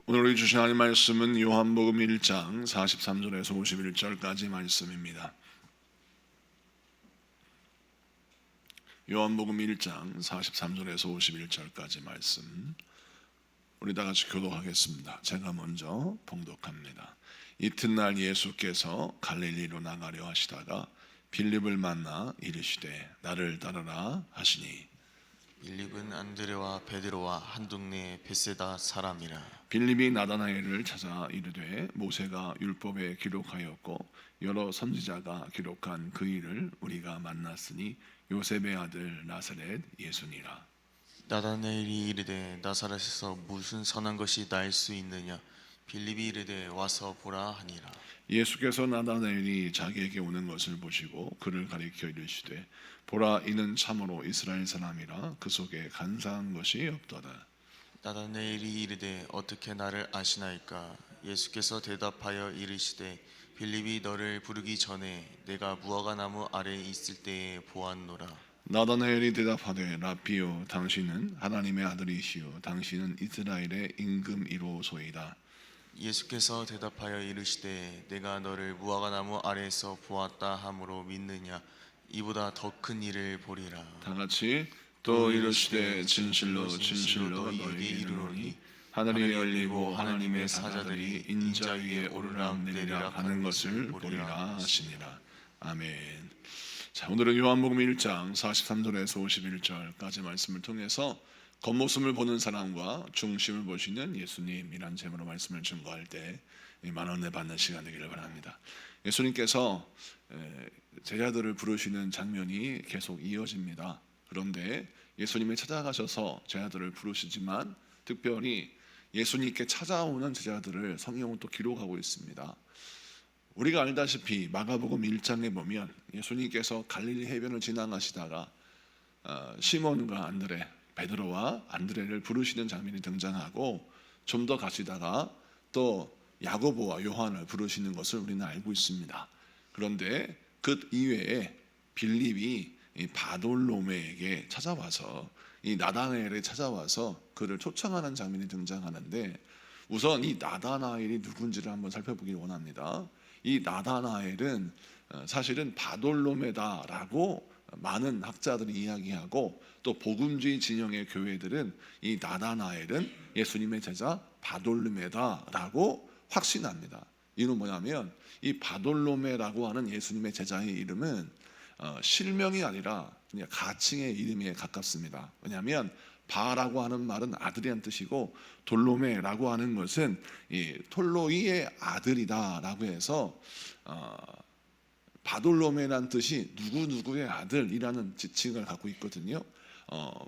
오늘 우리 주신 하나님 말씀은 요한복음 1장 43절에서 51절까지 말씀입니다. 요한복음 1장 43절에서 51절까지 말씀 우리 다 같이 교독하겠습니다. 제가 먼저 봉독합니다. 이튿날 예수께서 갈릴리로 나가려 하시다가 빌립을 만나 이르시되 나를 따르라 하시니 빌립은 안드레와 베드로와 한 동네 베세다 사람이라. 빌립이 나다나엘을 찾아 이르되 모세가 율법에 기록하였고 여러 선지자가 기록한 그 일을 우리가 만났으니 요셉의 아들 나사렛 예수니라. 나다나엘이 이르되 나사렛에서 무슨 선한 것이 날 수 있느냐. 빌립이 이르되 와서 보라 하니라. 예수께서 나다나엘이 자기에게 오는 것을 보시고 그를 가리켜 이르시되 보라 이는 참으로 이스라엘 사람이라 그 속에 간사한 것이 없도다. 나다나엘이 이르되 어떻게 나를 아시나이까. 예수께서 대답하여 이르시되 빌립이 너를 부르기 전에 내가 무화과 나무 아래에 있을 때에 보았노라. 나다나엘이 대답하되 라비요 당신은 하나님의 아들이시요 당신은 이스라엘의 임금이로소이다. 예수께서 대답하여 이르시되 내가 너를 무화과 나무 아래에서 보았다 함으로 믿느냐. 이보다 더 큰 일을 보리라. 다 같이 또 이르시되 진실로 진실로 너희에게 이르노니 하늘이 열리고 하나님의 사자들이 인자 위에 오르락 내리락 하는 것을 보리라 하시니라. 아멘. 자, 오늘은 요한복음 1장 43절에서 51절까지 말씀을 통해서 겉모습을 보는 사람과 중심을 보시는 예수님이란 제목으로 말씀을 증거할 때 많은 은혜 받는 시간 되기를 바랍니다. 예수님께서 제자들을 부르시는 장면이 계속 이어집니다. 그런데 예수님이 찾아가셔서 제자들을 부르시지만 특별히 예수님께 찾아오는 제자들을 성경은 또 기록하고 있습니다. 우리가 알다시피 마가복음 1장에 보면 예수님께서 갈릴리 해변을 지나가시다가 시몬과 안드레, 베드로와 안드레를 부르시는 장면이 등장하고 좀 더 가시다가 또 야고보와 요한을 부르시는 것을 우리는 알고 있습니다. 그런데 그 이외에 빌립이 이 바돌로메에게 찾아와서 이 나다나엘에 찾아와서 그를 초청하는 장면이 등장하는데 우선 이 나다나엘이 누군지를 한번 살펴보길 원합니다. 이 나다나엘은 사실은 바돌로메다라고 많은 학자들이 이야기하고 또 복음주의 진영의 교회들은 이 나다나엘은 예수님의 제자 바돌로메다라고 확신합니다. 이는 뭐냐면 이 바돌로메라고 하는 예수님의 제자의 이름은 실명이 아니라 그냥 가칭의 이름에 가깝습니다. 왜냐하면 바라고 하는 말은 아들이란 뜻이고 돌로메라고 하는 것은 이 톨로이의 아들이다라고 해서 바돌로메라는 뜻이 누구누구의 아들이라는 지칭을 갖고 있거든요.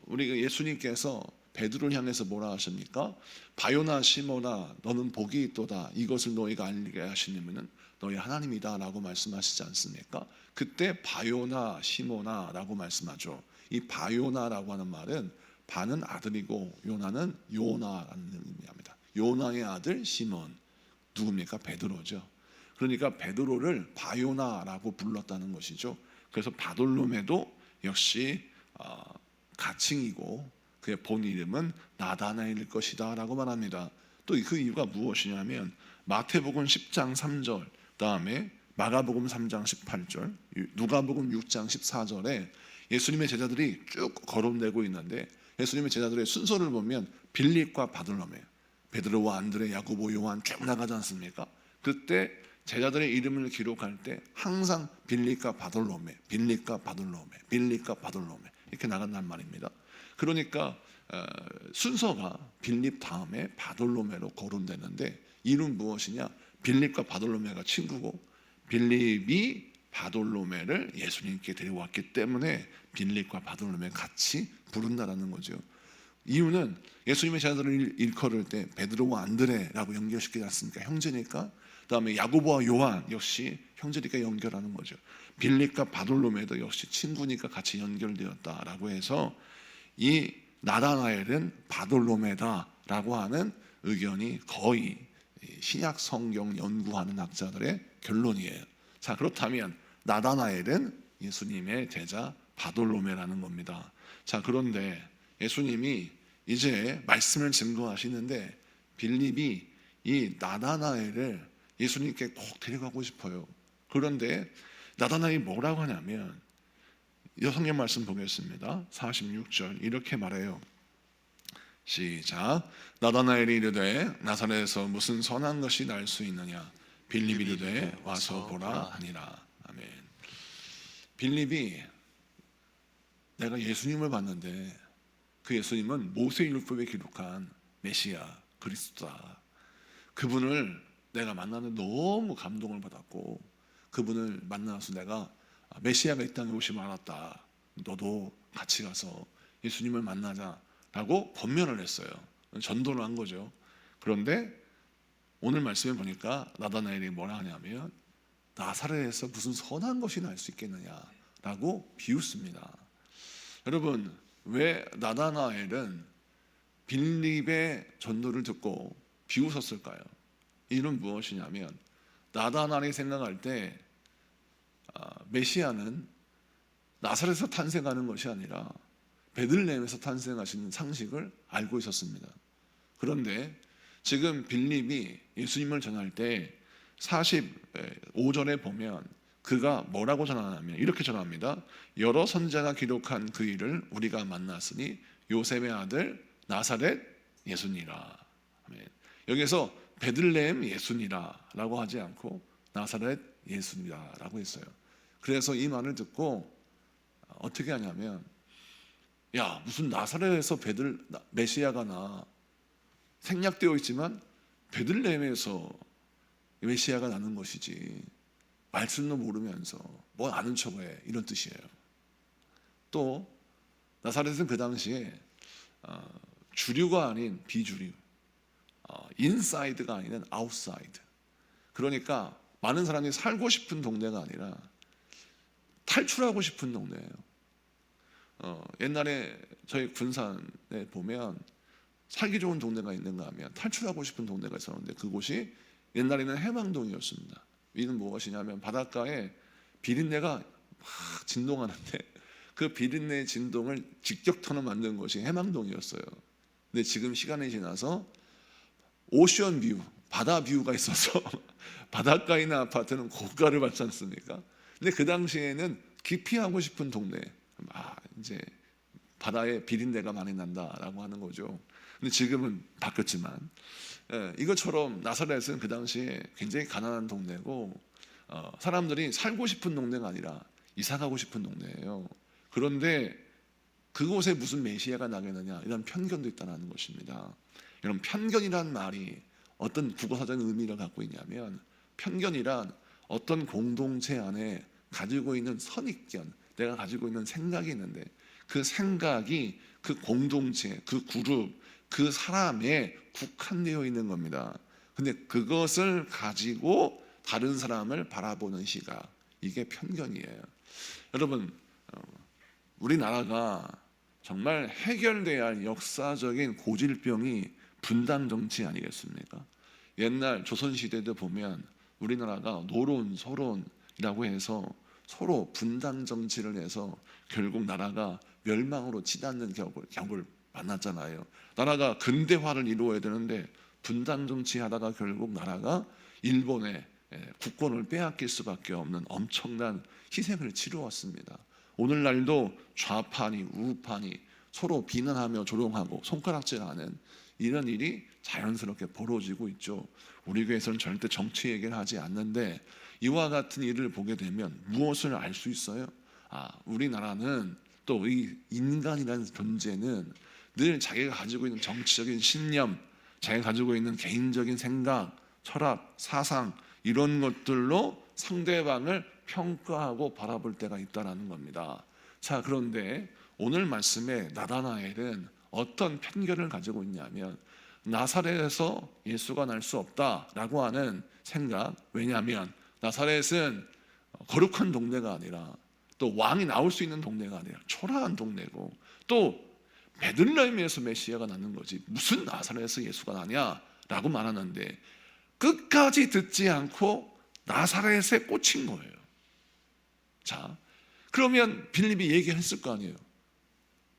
우리가 예수님께서 베드로를 향해서 뭐라 하십니까? 바요나 시모나 너는 복이 있도다. 이것을 너희가 알게 하시려면은 너희 하나님이다라고 말씀하시지 않습니까? 그때 바요나 시모나라고 말씀하죠. 이 바요나라고 하는 말은 바는 아들이고 요나는 요나라는 의미입니다. 요나의 아들 시몬 누굽니까? 베드로죠. 그러니까 베드로를 바요나라고 불렀다는 것이죠. 그래서 바돌로메도 역시 가칭이고 그의 본 이름은 나다나엘일 것이다 라고 말합니다. 또 그 이유가 무엇이냐면 마태복음 10장 3절 다음에 마가복음 3장 18절 누가복음 6장 14절에 예수님의 제자들이 쭉 거론되고 있는데 예수님의 제자들의 순서를 보면 빌립과 바돌로메, 베드로와 안드레, 야고보, 요한 쭉 나가지 않습니까? 그때 제자들의 이름을 기록할 때 항상 빌립과 바돌로메, 빌립과 바돌로메, 빌립과 바돌로메 이렇게 나간단 말입니다. 그러니까 순서가 빌립 다음에 바돌로메로 거론되는데 이유는 무엇이냐? 빌립과 바돌로메가 친구고 빌립이 바돌로메를 예수님께 데려왔기 때문에 빌립과 바돌로메 같이 부른다라는 거죠. 이유는 예수님의 제자들을 일컬을 때 베드로와 안드레라고 연결시키지 않습니까? 형제니까. 그다음에 야고보와 요한 역시 형제니까 연결하는 거죠. 빌립과 바돌로메도 역시 친구니까 같이 연결되었다라고 해서 이 나다나엘은 바돌로메다라고 하는 의견이 거의 신약 성경 연구하는 학자들의 결론이에요. 자, 그렇다면 나다나엘은 예수님의 제자 바돌로메라는 겁니다. 자, 그런데 예수님이 이제 말씀을 증거하시는데 빌립이 이 나다나엘을 예수님께 꼭 데려가고 싶어요. 그런데 나다나엘이 뭐라고 하냐면 성경 말씀 보겠습니다. 46절 이렇게 말해요. 시작. 나다나엘이 이르되 나사렛에서 무슨 선한 것이 날 수 있느냐. 빌립이 이르되 와서 보라 하니라. 아멘. 빌립이 내가 예수님을 봤는데 그 예수님은 모세율법에 기록한 메시아 그리스도다. 그분을 내가 만나는 너무 감동을 받았고 그분을 만나서 내가 메시아가 이 땅에 오심을 알았다. 너도 같이 가서 예수님을 만나자라고 권면을 했어요. 전도를 한 거죠. 그런데 오늘 말씀에 보니까 나다나엘이 뭐라 하냐면 나사렛에서 무슨 선한 것이 날 수 있겠느냐라고 비웃습니다. 여러분, 왜 나다나엘은 빌립의 전도를 듣고 비웃었을까요? 이유는 무엇이냐면 나다나엘이 생각할 때 메시아는 나사렛에서 탄생하는 것이 아니라 베들레헴에서 탄생하시는 상식을 알고 있었습니다. 그런데 지금 빌립이 예수님을 전할 때 45절에 보면 그가 뭐라고 전하냐면 이렇게 전합니다. 여러 선지자가 기록한 그 일을 우리가 만났으니 요셉의 아들 나사렛 예수니라. 아멘. 여기서 베들레헴 예수니라 라고 하지 않고 나사렛 예수니라 라고 했어요. 그래서 이 말을 듣고 어떻게 하냐면 야 무슨 나사렛에서 메시아가 나 생략되어 있지만 베들레헴에서 메시아가 나는 것이지 말씀도 모르면서 뭐 아는 척해 이런 뜻이에요. 또 나사렛은 그 당시에 주류가 아닌 비주류, 인사이드가 아닌 아웃사이드. 그러니까 많은 사람이 살고 싶은 동네가 아니라 탈출하고 싶은 동네예요. 옛날에 저희 군산에 보면 살기 좋은 동네가 있는가 하면 탈출하고 싶은 동네가 있었는데 그곳이 옛날에는 해망동이었습니다. 이는 무엇이냐면 바닷가에 비린내가 막 진동하는데 그 비린내 진동을 직격탄으로 만든 것이 해망동이었어요. 근데 지금 시간이 지나서 오션 뷰, 바다 뷰가 있어서 바닷가에 있는 아파트는 고가를 받지 않습니까? 근데 그 당시에는 기피하고 싶은 동네, 이제 바다에 비린내가 많이 난다라고 하는 거죠. 근데 지금은 바뀌었지만 이것처럼 나사렛은 그 당시에 굉장히 가난한 동네고 사람들이 살고 싶은 동네가 아니라 이사 가고 싶은 동네예요. 그런데 그곳에 무슨 메시아가 나겠느냐 이런 편견도 있다는 것입니다. 여러분 편견이란 말이 어떤 국어사전 의미를 갖고 있냐면 편견이란 어떤 공동체 안에 가지고 있는 선입견, 내가 가지고 있는 생각이 있는데 그 생각이 그 공동체, 그 그룹, 그 사람에 국한되어 있는 겁니다. 근데 그것을 가지고 다른 사람을 바라보는 시각, 이게 편견이에요. 여러분, 우리나라가 정말 해결돼야 할 역사적인 고질병이 분단 정치 아니겠습니까? 옛날 조선시대도 보면 우리나라가 노론, 소론이라고 해서 서로 분단 정치를 해서 결국 나라가 멸망으로 치닫는 격을 만났잖아요. 나라가 근대화를 이루어야 되는데 분단 정치하다가 결국 나라가 일본의 국권을 빼앗길 수밖에 없는 엄청난 희생을 치루었습니다. 오늘날도 좌파니 우파니 서로 비난하며 조롱하고 손가락질하는 이런 일이 자연스럽게 벌어지고 있죠. 우리 교회에서는 절대 정치 얘기를 하지 않는데 이와 같은 일을 보게 되면 무엇을 알 수 있어요? 우리나라는 또 이 인간이라는 존재는 늘 자기가 가지고 있는 정치적인 신념, 자기가 가지고 있는 개인적인 생각, 철학, 사상 이런 것들로 상대방을 평가하고 바라볼 때가 있다라는 겁니다. 자, 그런데 오늘 말씀에 나다나엘은 어떤 편견을 가지고 있냐면 나사렛에서 예수가 날 수 없다라고 하는 생각. 왜냐하면 나사렛은 거룩한 동네가 아니라 또 왕이 나올 수 있는 동네가 아니라 초라한 동네고 또 베들레헴에서 메시아가 나는 거지 무슨 나사렛에서 예수가 나냐라고 말하는데 끝까지 듣지 않고 나사렛에 꽂힌 거예요. 자, 그러면 빌립이 얘기했을 거 아니에요.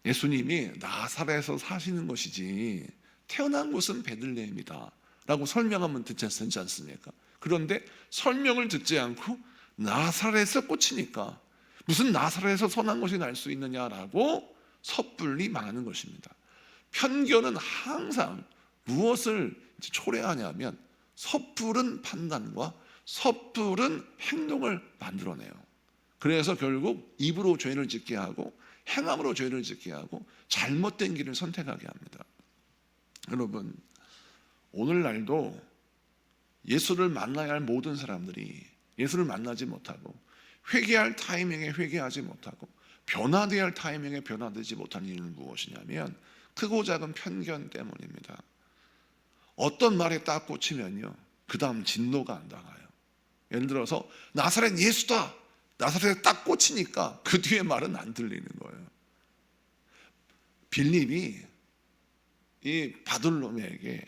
예수님이 나사렛에서 사시는 것이지 태어난 곳은 베들레헴이다 라고 설명하면 듣지 않습니까? 그런데 설명을 듣지 않고 나사렛에서 꽂히니까 무슨 나사렛에서 선한 것이 날 수 있느냐라고 섣불리 말하는 것입니다. 편견은 항상 무엇을 초래하냐면 섣부른 판단과 섭부른 행동을 만들어내요. 그래서 결국 입으로 죄를 짓게 하고 행함으로 죄를 짓게 하고 잘못된 길을 선택하게 합니다. 여러분, 오늘날도 예수를 만나야 할 모든 사람들이 예수를 만나지 못하고 회개할 타이밍에 회개하지 못하고 변화되어야 할 타이밍에 변화되지 못하는 이유는 무엇이냐면 크고 작은 편견 때문입니다. 어떤 말에 딱 꽂히면요, 그 다음 진노가 안 나가요. 예를 들어서 나사렛 예수다, 나사렛에 딱 꽂히니까 그 뒤에 말은 안 들리는 거예요. 빌립이 이 바돌로메에게,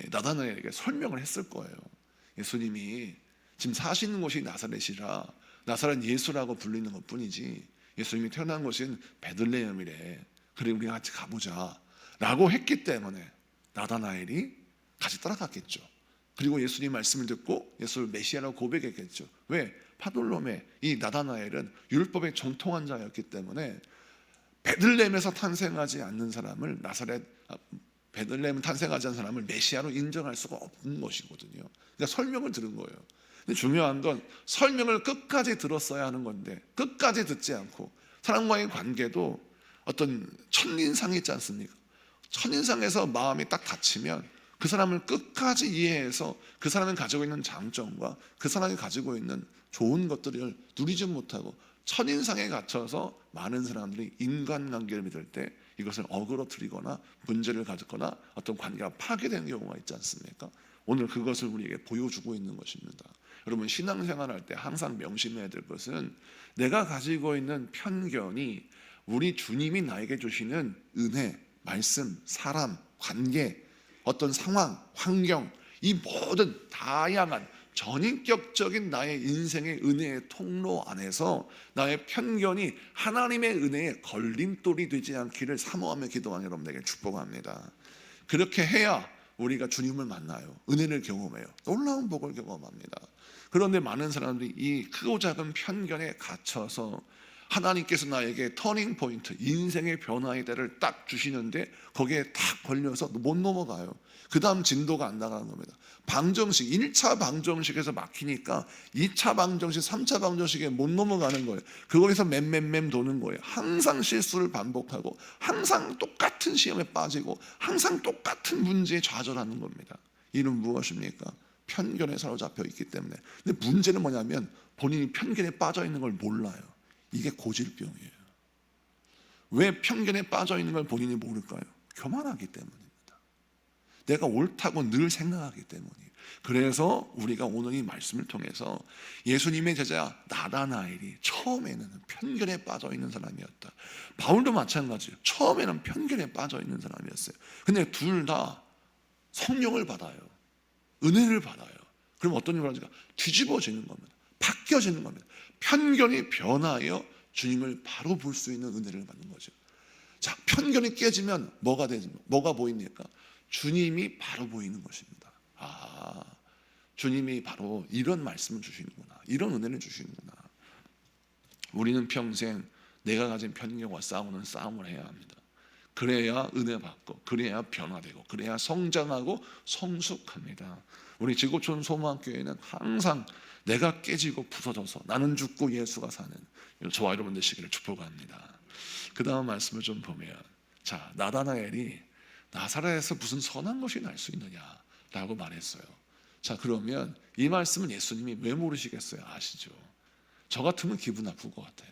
나다나엘에게 설명을 했을 거예요. 예수님이 지금 사시는 곳이 나사렛이라 나사렛 예수라고 불리는 것 뿐이지 예수님이 태어난 곳은 베들레헴이래. 그래, 우리 같이 가보자 라고 했기 때문에 나다나엘이 같이 따라갔겠죠. 그리고 예수님 말씀을 듣고 예수를 메시아라고 고백했겠죠. 왜? 바돌로메, 이 나다나엘은 율법에 정통한 자였기 때문에 베들레헴에서 탄생하지 않는 사람을 베들레헴 탄생하지 않은 사람을 메시아로 인정할 수가 없는 것이거든요. 그러니까 설명을 들은 거예요. 근데 중요한 건 설명을 끝까지 들었어야 하는 건데 끝까지 듣지 않고 사람과의 관계도 어떤 첫인상이 있지 않습니까? 첫인상에서 마음이 딱 닫히면 그 사람을 끝까지 이해해서 그 사람이 가지고 있는 장점과 그 사람이 가지고 있는 좋은 것들을 누리지 못하고 첫인상에 갇혀서 많은 사람들이 인간관계를 맺을 때 이것을 어그러뜨리거나 문제를 가졌거나 어떤 관계가 파괴되는 경우가 있지 않습니까? 오늘 그것을 우리에게 보여주고 있는 것입니다. 여러분, 신앙생활할 때 항상 명심해야 될 것은 내가 가지고 있는 편견이 우리 주님이 나에게 주시는 은혜, 말씀, 사람, 관계, 어떤 상황, 환경, 이 모든 다양한 전인격적인 나의 인생의 은혜의 통로 안에서 나의 편견이 하나님의 은혜에 걸림돌이 되지 않기를 사모하며 기도하는 여러분에게 축복합니다. 그렇게 해야 우리가 주님을 만나요. 은혜를 경험해요. 놀라운 복을 경험합니다. 그런데 많은 사람들이 이 크고 작은 편견에 갇혀서 하나님께서 나에게 터닝 포인트, 인생의 변화의 때를 딱 주시는데 거기에 딱 걸려서 못 넘어가요. 그 다음 진도가 안 나가는 겁니다. 방정식, 1차 방정식에서 막히니까 2차 방정식, 3차 방정식에 못 넘어가는 거예요. 그거에서 맴 도는 거예요. 항상 실수를 반복하고 항상 똑같은 시험에 빠지고 항상 똑같은 문제에 좌절하는 겁니다. 이는 무엇입니까? 편견에 사로잡혀 있기 때문에. 근데 문제는 뭐냐면 본인이 편견에 빠져 있는 걸 몰라요. 이게 고질병이에요. 왜 편견에 빠져 있는 걸 본인이 모를까요? 교만하기 때문입니다. 내가 옳다고 늘 생각하기 때문이에요. 그래서 우리가 오늘 이 말씀을 통해서 예수님의 제자 나다나엘이 처음에는 편견에 빠져 있는 사람이었다. 바울도 마찬가지예요. 처음에는 편견에 빠져 있는 사람이었어요. 근데 둘 다 성령을 받아요. 은혜를 받아요. 그럼 어떤 일을 하니까 뒤집어지는 겁니다. 바뀌어지는 겁니다. 편견이 변하여 주님을 바로 볼 수 있는 은혜를 받는 거죠. 자, 편견이 깨지면 뭐가 보입니까? 주님이 바로 보이는 것입니다. 아, 주님이 바로 이런 말씀을 주시는구나. 이런 은혜를 주시는구나. 우리는 평생 내가 가진 편견과 싸우는 싸움을 해야 합니다. 그래야 은혜 받고, 그래야 변화되고, 그래야 성장하고 성숙합니다. 우리 지구촌 소망교회는 항상 내가 깨지고 부서져서 나는 죽고 예수가 사는 저와 여러분 되시기를 축복합니다. 그 다음 말씀을 좀 보면, 자, 나다나엘이 나사렛에서 무슨 선한 것이 날 수 있느냐라고 말했어요. 자, 그러면 이 말씀은 예수님이 왜 모르시겠어요? 아시죠? 저 같으면 기분 나쁠 것 같아요.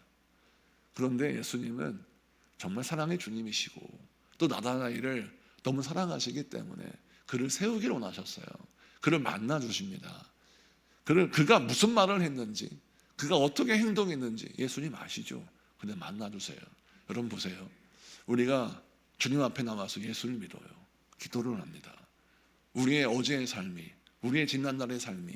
그런데 예수님은 정말 사랑의 주님이시고 또 나다나엘을 너무 사랑하시기 때문에 그를 세우기를 원하셨어요. 그를 만나 주십니다. 그가 무슨 말을 했는지, 그가 어떻게 행동했는지 예수님 아시죠? 근데 만나 주세요. 여러분 보세요. 우리가 주님 앞에 나와서 예수를 믿어요. 기도를 합니다. 우리의 어제의 삶이, 우리의 지난날의 삶이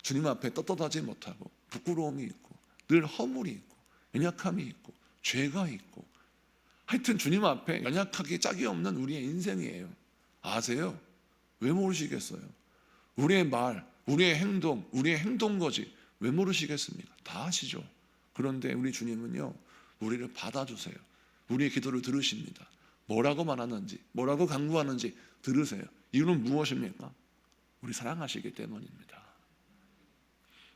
주님 앞에 떳떳하지 못하고 부끄러움이 있고 늘 허물이 있고 연약함이 있고 죄가 있고 하여튼 주님 앞에 연약하기 짝이 없는 우리의 인생이에요. 아세요? 왜 모르시겠어요? 우리의 말, 우리의 행동 거지 왜 모르시겠습니까? 다 아시죠. 그런데 우리 주님은요, 우리를 받아주세요. 우리의 기도를 들으십니다. 뭐라고 말하는지, 뭐라고 간구하는지 들으세요. 이유는 무엇입니까? 우리 사랑하시기 때문입니다.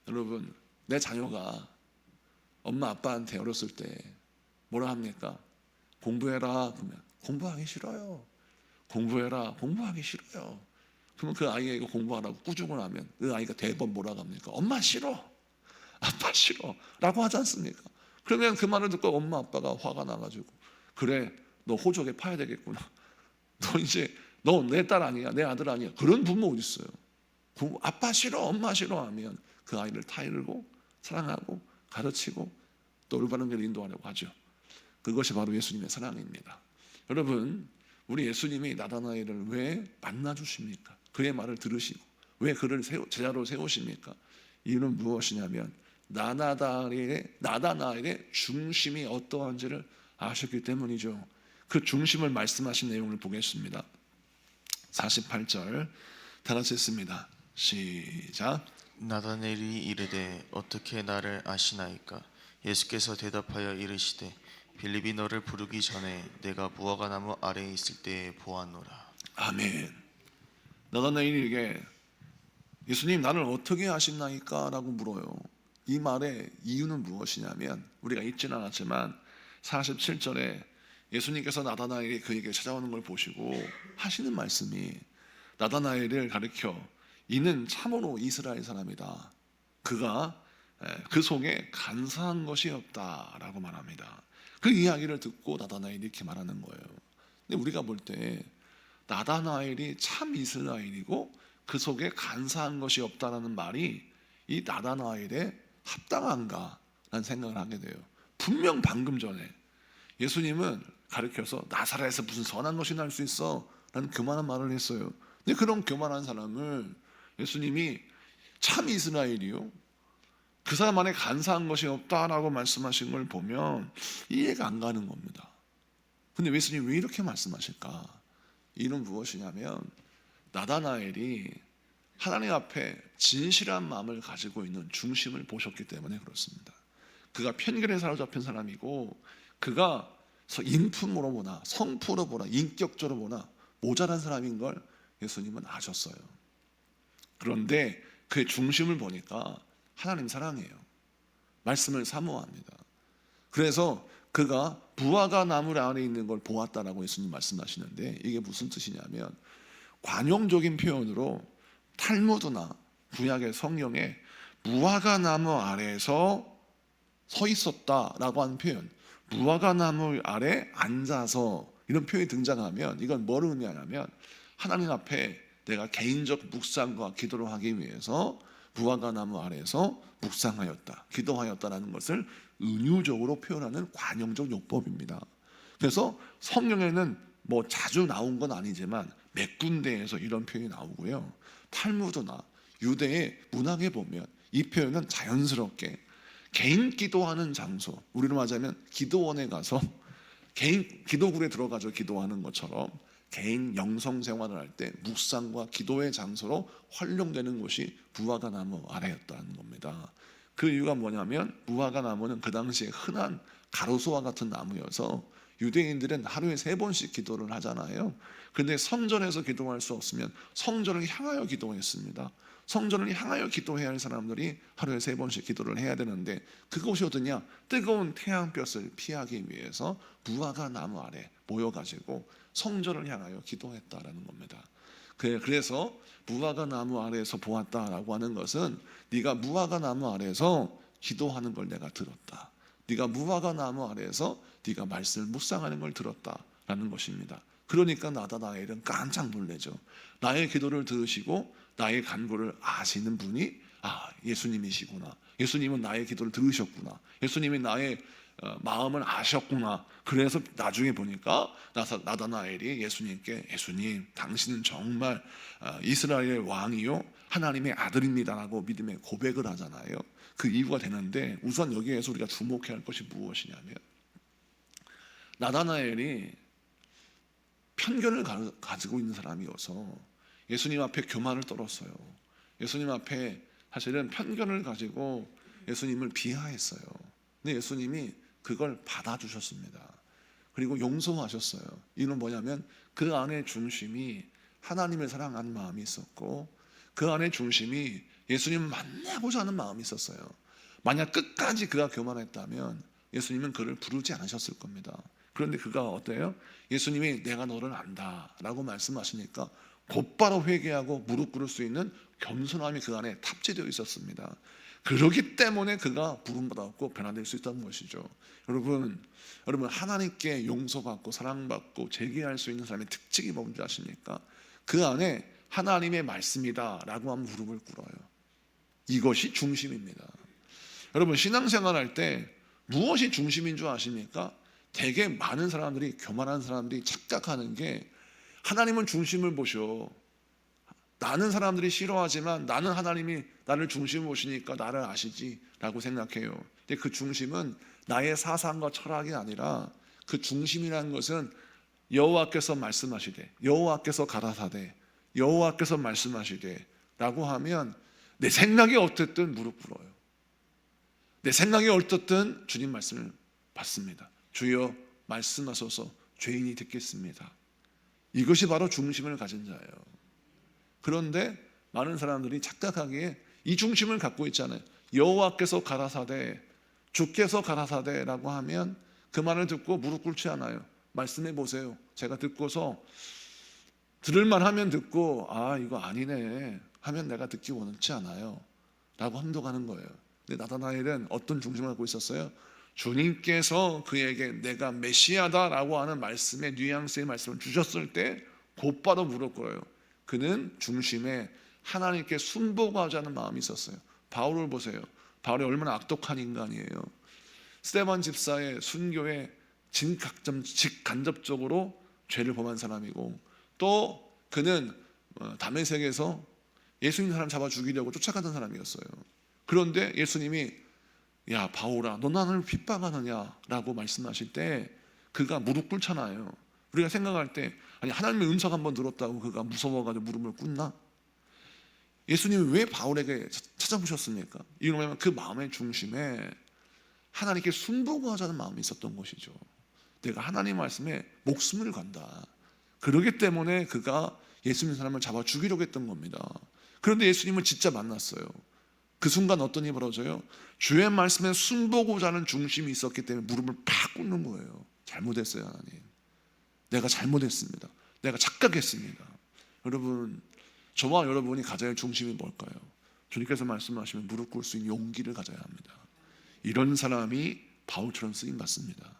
여러분, 내 자녀가 엄마 아빠한테 어렸을 때 뭐라 합니까? 공부해라 그러면 공부하기 싫어요. 공부해라, 공부하기 싫어요. 그러면 그 아이가 공부하라고 꾸중을 하면 그 아이가 대번 뭐라고 합니까? 엄마 싫어, 아빠 싫어 라고 하지 않습니까? 그러면 그 말을 듣고 엄마 아빠가 화가 나가지고, 그래 너 호적에 파야 되겠구나, 너 이제 너 내 딸 아니야, 내 아들 아니야, 그런 부모 어디 있어요? 아빠 싫어, 엄마 싫어 하면 그 아이를 타이르고 사랑하고 가르치고 또 올바른 길을 인도하려고 하죠. 그것이 바로 예수님의 사랑입니다. 여러분, 우리 예수님이 나다나엘을 왜 만나주십니까? 그의 말을 들으시고 왜 그를 제자로 세우십니까? 이유는 무엇이냐면 나다나엘의 중심이 어떠한지를 아셨기 때문이죠. 그 중심을 말씀하신 내용을 보겠습니다. 48절 다 같이 읽습니다. 시작. 나다넬이 이르되 어떻게 나를 아시나이까? 예수께서 대답하여 이르시되 빌립이 너를 부르기 전에 내가 무화과나무 아래에 있을 때에 보았노라. 아멘. 나다나엘에게 예수님 나를 어떻게 아시나이까? 라고 물어요. 이 말의 이유는 무엇이냐면 우리가 읽지는 않았지만 47절에 예수님께서 나다나엘이 그에게 찾아오는 걸 보시고 하시는 말씀이, 나다나엘을 가리켜 이는 참으로 이스라엘 사람이다. 그가 그 속에 간사한 것이 없다라고 말합니다. 그 이야기를 듣고 나다나엘이 이렇게 말하는 거예요. 근데 우리가 볼 때 나다나엘이 참 이스라엘이고 그 속에 간사한 것이 없다라는 말이 이 나다나엘에 합당한가 라는 생각을 하게 돼요. 분명 방금 전에 예수님은 가르쳐서 나사렛에서 무슨 선한 것이 날 수 있어 라는 교만한 말을 했어요. 근데 그런 교만한 사람을 예수님이 참 이스라엘이요, 그 사람 안에 간사한 것이 없다라고 말씀하신 걸 보면 이해가 안 가는 겁니다. 근데 예수님이 왜 이렇게 말씀하실까? 이유는 무엇이냐면 나다나엘이 하나님 앞에 진실한 마음을 가지고 있는 중심을 보셨기 때문에 그렇습니다. 그가 편견에 사로잡힌 사람이고 그가 인품으로 보나 성품으로 보나 인격적으로 보나 모자란 사람인 걸 예수님은 아셨어요. 그런데 그의 중심을 보니까 하나님 사랑해요. 말씀을 사모합니다. 그래서 그가 무화과 나무 안에 있는 걸 보았다라고 예수님 말씀하시는데 이게 무슨 뜻이냐면 관용적인 표현으로 탈무드나 구약의 성경에 무화과 나무 아래에서 서 있었다라고 하는 표현, 무화과 나무 아래 앉아서 이런 표현이 등장하면 이건 뭘 의미하냐면 하나님 앞에 내가 개인적 묵상과 기도를 하기 위해서 무화과 나무 아래에서 묵상하였다, 기도하였다라는 것을 은유적으로 표현하는 관용적 용법입니다. 그래서 성경에는 뭐 자주 나온 건 아니지만 몇 군데에서 이런 표현이 나오고요. 탈무드나 유대의 문학에 보면 이 표현은 자연스럽게 개인 기도하는 장소, 우리로 말하자면 기도원에 가서 개인 기도굴에 들어가서 기도하는 것처럼 개인 영성 생활을 할 때 묵상과 기도의 장소로 활용되는 곳이 무화과 나무 아래였다는 겁니다. 그 이유가 뭐냐면 무화과 나무는 그 당시에 흔한 가로수와 같은 나무여서 유대인들은 하루에 3번씩 기도를 하잖아요. 그런데 성전에서 기도할 수 없으면 성전을 향하여 기도했습니다. 성전을 향하여 기도해야 할 사람들이 하루에 3번씩 기도를 해야 되는데 그것이 어떠냐? 뜨거운 태양볕을 피하기 위해서 무화과 나무 아래 모여가지고 성전을 향하여 기도했다라는 겁니다. 그래서 무화과 나무 아래에서 보았다라고 하는 것은 네가 무화과 나무 아래에서 기도하는 걸 내가 들었다, 네가 무화과 나무 아래에서 네가 말씀을 묵상하는 걸 들었다라는 것입니다. 그러니까 나다나엘은 깜짝 놀라죠. 나의 기도를 들으시고 나의 간구를 아시는 분이 예수님이시구나, 예수님은 나의 기도를 들으셨구나, 예수님이 나의 마음을 아셨구나. 그래서 나중에 보니까 나다나엘이 예수님께 예수님 당신은 정말 이스라엘의 왕이요 하나님의 아들입니다라고 믿음의 고백을 하잖아요. 그 이유가 되는데 우선 여기에서 우리가 주목해야 할 것이 무엇이냐면 나다나엘이 편견을 가지고 있는 사람이어서 예수님 앞에 교만을 떨었어요. 예수님 앞에 사실은 편견을 가지고 예수님을 비하했어요. 근데 예수님이 그걸 받아주셨습니다. 그리고 용서하셨어요. 이는 뭐냐면 그 안에 중심이 하나님을 사랑하는 마음이 있었고, 그 안에 중심이 예수님을 만나고자 하는 마음이 있었어요. 만약 끝까지 그가 교만했다면 예수님은 그를 부르지 않으셨을 겁니다. 그런데 그가 어때요? 예수님이 내가 너를 안다 라고 말씀하시니까 곧바로 회개하고 무릎 꿇을 수 있는 겸손함이 그 안에 탑재되어 있었습니다. 그렇기 때문에 그가 부름받았고 변화될 수 있다는 것이죠. 여러분 하나님께 용서받고 사랑받고 재기할 수 있는 사람의 특징이 뭔지 아십니까? 그 안에 하나님의 말씀이다 라고 하면 무릎을 꿇어요. 이것이 중심입니다. 여러분 신앙생활 할 때 무엇이 중심인 줄 아십니까? 되게 많은 사람들이, 교만한 사람들이 착각하는 게 하나님은 중심을 보셔. 나는 사람들이 싫어하지만 나는 하나님이 나를 중심을 보시니까 나를 아시지 라고 생각해요. 근데 그 중심은 나의 사상과 철학이 아니라 그 중심이라는 것은 여호와께서 말씀하시되, 여호와께서 가라사대, 여호와께서 말씀하시되 라고 하면 내 생각이 어떻든 무릎 꿇어요. 내 생각이 어떻든 주님 말씀을 받습니다. 주여 말씀하소서 죄인이 듣겠습니다. 이것이 바로 중심을 가진 자예요. 그런데 많은 사람들이 착각하기에 이 중심을 갖고 있잖아요. 여호와께서 가라사대, 주께서 가라사대라고 하면 그 말을 듣고 무릎 꿇지 않아요. 말씀해 보세요. 제가 듣고서 들을만 하면 듣고 아 이거 아니네 하면 내가 듣기 원치 않아요 라고 함도가는 거예요. 근데 나다나엘은 어떤 중심을 갖고 있었어요? 주님께서 그에게 내가 메시아다라고 하는 말씀의 뉘앙스의 말씀을 주셨을 때 곧바로 무릎 꿇어요. 그는 중심에 하나님께 순복하자 하는 마음이 있었어요. 바울을 보세요. 바울이 얼마나 악독한 인간이에요. 스데반 집사의 순교에 직간접적으로 죄를 범한 사람이고, 또 그는 다메섹에서 예수 믿는 사람 잡아 죽이려고 쫓아가던 사람이었어요. 그런데 예수님이 야 바울아 너 나를 핍박하느냐라고 말씀하실 때 그가 무릎 꿇잖아요. 우리가 생각할 때 아니 하나님의 은사가 한번 들었다고 그가 무서워가지고 무릎을 꿇나? 예수님이 왜 바울에게 찾아보셨습니까? 이러면 그 마음의 중심에 하나님께 순복하자는 마음이 있었던 것이죠. 내가 하나님 말씀에 목숨을 건다. 그러기 때문에 그가 예수님 사람을 잡아 죽이려고 했던 겁니다. 그런데 예수님을 진짜 만났어요. 그 순간 어떤 일이 벌어져요? 주의 말씀에 순복하자 하는 중심이 있었기 때문에 무릎을 팍 꿇는 거예요. 잘못했어요 하나님. 내가 잘못했습니다. 내가 착각했습니다. 여러분 저와 여러분이 가져야 할 중심이 뭘까요? 주님께서 말씀하시면 무릎 꿇을 수 있는 용기를 가져야 합니다. 이런 사람이 바울처럼 쓰임받습니다.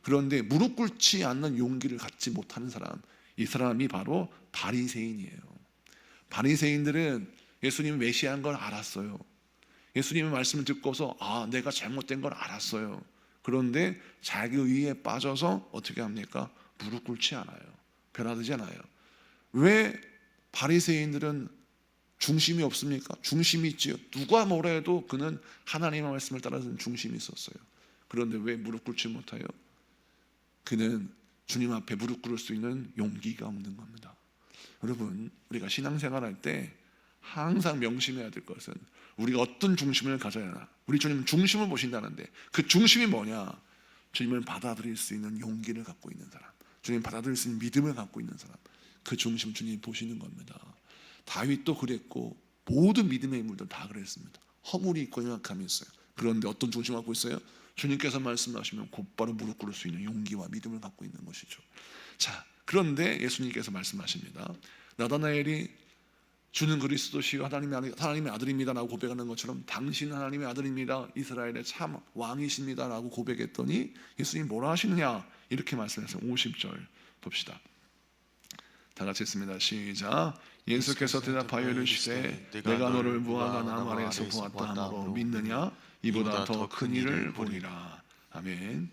그런데 무릎 꿇지 않는 용기를 갖지 못하는 사람, 이 사람이 바로 바리새인이에요. 바리새인들은 예수님이 메시아인 걸 알았어요. 예수님의 말씀을 듣고서 아 내가 잘못된 걸 알았어요. 그런데 자기 의에 빠져서 어떻게 합니까? 무릎 꿇지 않아요. 변화되지 않아요. 왜 바리새인들은 중심이 없습니까? 중심이 있지요. 누가 뭐라 해도 그는 하나님의 말씀을 따라서는 중심이 있었어요. 그런데 왜 무릎 꿇지 못해요? 그는 주님 앞에 무릎 꿇을 수 있는 용기가 없는 겁니다. 여러분 우리가 신앙생활할 때 항상 명심해야 될 것은 우리가 어떤 중심을 가져야 하나. 우리 주님은 중심을 보신다는데 그 중심이 뭐냐? 주님을 받아들일 수 있는 용기를 갖고 있는 사람, 주님 받아들일 수 있는 믿음을 갖고 있는 사람, 그 중심 주님이 보시는 겁니다. 다윗도 그랬고 모든 믿음의 인물들 다 그랬습니다. 허물이 있고 연약함이 있어요. 그런데 어떤 중심을 갖고 있어요? 주님께서 말씀하시면 곧바로 무릎 꿇을 수 있는 용기와 믿음을 갖고 있는 것이죠. 자, 그런데 예수님께서 말씀하십니다. 나다나엘이 주는 그리스도시요 하나님의 아들입니다라고 고백하는 것처럼 당신은 하나님의 아들입니다. 이스라엘의 참 왕이십니다라고 고백했더니 예수님이 뭐라 하시느냐 이렇게 말씀하세요. 50절 봅시다. 다 같이 했습니다. 시작. 예수께서 대답하여 이르시되 내가 너를 무화과 나무 아래에서 보았다 하므로 믿느냐? 이보다 더 큰 일을 보리라. 아멘.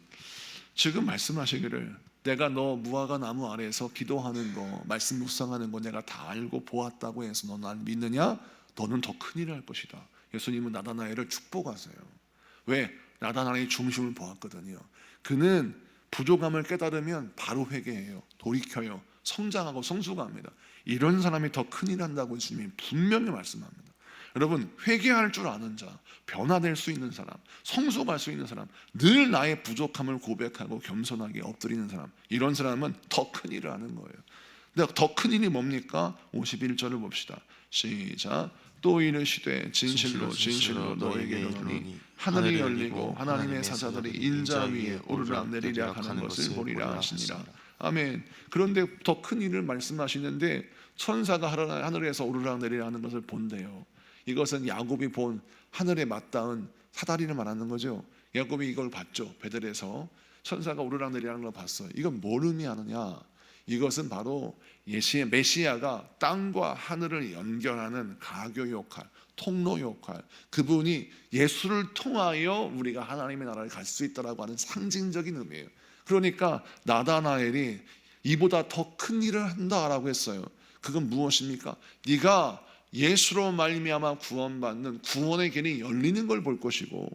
지금 말씀하시기를 내가 너 무화과 나무 아래에서 기도하는 거, 말씀 묵상하는 거 내가 다 알고 보았다고 해서 너 날 믿느냐? 너는 더 큰 일을 할 것이다. 예수님은 나다나엘을 축복하세요. 왜? 나다나엘의 중심을 보았거든요. 그는 부족함을 깨달으면 바로 회개해요. 돌이켜요. 성장하고 성숙합니다. 이런 사람이 더 큰일 한다고 예수님이 분명히 말씀합니다. 여러분, 회개할 줄 아는 자, 변화될 수 있는 사람, 성숙할 수 있는 사람, 늘 나의 부족함을 고백하고 겸손하게 엎드리는 사람, 이런 사람은 더 큰일을 하는 거예요. 근데 더 큰일이 뭡니까? 51절을 봅시다. 시작. 또 이르시되 진실로 너에게 이르노니 하늘이 열리고 하나님의 사자들이 인자 위에 오르락 내리락 하는 것을 보리라 하시니라. 아멘. 그런데 더 큰 일을 말씀하시는데 천사가 하늘에서 오르락 내리락 하는 것을 본대요. 이것은 야곱이 본 하늘에 맞닿은 사다리를 말하는 거죠. 야곱이 이걸 봤죠. 베들에서 천사가 오르락 내리락 하는 걸 봤어요. 이건 뭘 의미하느냐? 이것은 바로 메시아가 땅과 하늘을 연결하는 가교 역할, 통로 역할, 그분이 예수를 통하여 우리가 하나님의 나라를 갈 수 있다라고 하는 상징적인 의미예요. 그러니까 나다나엘이 이보다 더 큰 일을 한다라고 했어요. 그건 무엇입니까? 네가 예수로 말미암아 구원받는 구원의 길이 열리는 걸 볼 것이고,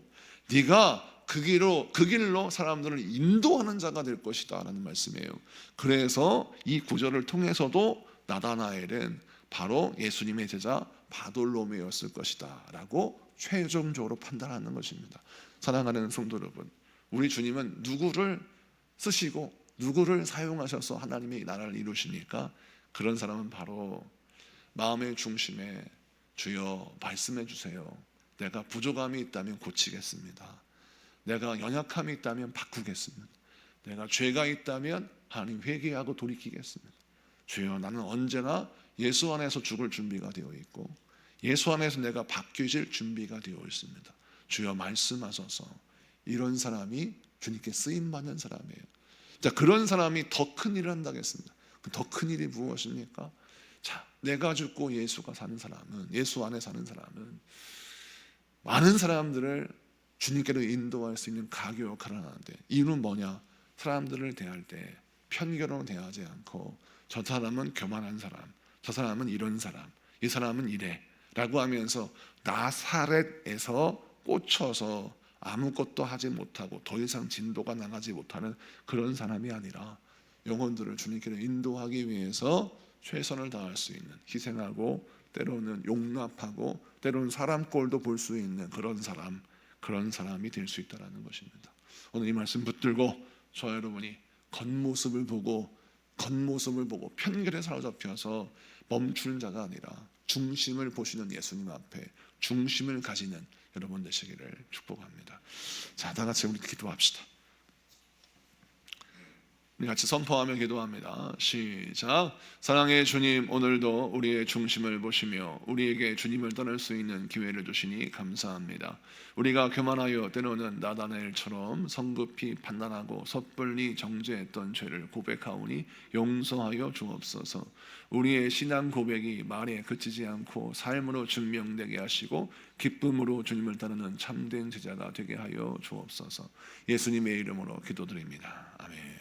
네가 그 길로 사람들을 인도하는 자가 될 것이다 라는 말씀이에요. 그래서 이 구절을 통해서도 나다나엘은 바로 예수님의 제자 바돌로메였을 것이다 라고 최종적으로 판단하는 것입니다. 사랑하는 성도 여러분, 우리 주님은 누구를 쓰시고 누구를 사용하셔서 하나님의 나라를 이루십니까? 그런 사람은 바로 마음의 중심에 주여 말씀해 주세요. 내가 부족함이 있다면 고치겠습니다. 내가 연약함이 있다면 바꾸겠습니다. 내가 죄가 있다면 하나님 회개하고 돌이키겠습니다. 주여, 나는 언제나 예수 안에서 죽을 준비가 되어 있고 예수 안에서 내가 바뀌어질 준비가 되어 있습니다. 주여 말씀하셔서. 이런 사람이 주님께 쓰임받는 사람이에요. 자, 그런 사람이 더 큰 일을 한다겠습니다. 그 더 큰 일이 무엇입니까? 자, 내가 죽고 예수가 사는 사람은, 예수 안에 사는 사람은 많은 사람들을 주님께로 인도할 수 있는 가교 역할을 하는데, 이유는 뭐냐? 사람들을 대할 때 편견으로 대하지 않고 저 사람은 교만한 사람, 저 사람은 이런 사람, 이 사람은 이래 라고 하면서 나사렛에서 꽂혀서 아무것도 하지 못하고 더 이상 진도가 나가지 못하는 그런 사람이 아니라 영혼들을 주님께로 인도하기 위해서 최선을 다할 수 있는, 희생하고 때로는 용납하고 때로는 사람 꼴도 볼 수 있는 그런 사람이 될 수 있다는 것입니다. 오늘 이 말씀 붙들고 저 여러분이 겉모습을 보고 편견에 사로잡혀서 멈추는 자가 아니라 중심을 보시는 예수님 앞에 중심을 가지는 여러분 되시기를 축복합니다. 자, 다 같이 우리 기도합시다. 우리 같이 선포하며 기도합니다. 시작. 사랑의 주님, 오늘도 우리의 중심을 보시며 우리에게 주님을 따를 수 있는 기회를 주시니 감사합니다. 우리가 교만하여 때로는 나다나엘처럼 성급히 판단하고 섣불리 정죄했던 죄를 고백하오니 용서하여 주옵소서. 우리의 신앙 고백이 말에 그치지 않고 삶으로 증명되게 하시고 기쁨으로 주님을 따르는 참된 제자가 되게 하여 주옵소서. 예수님의 이름으로 기도드립니다. 아멘.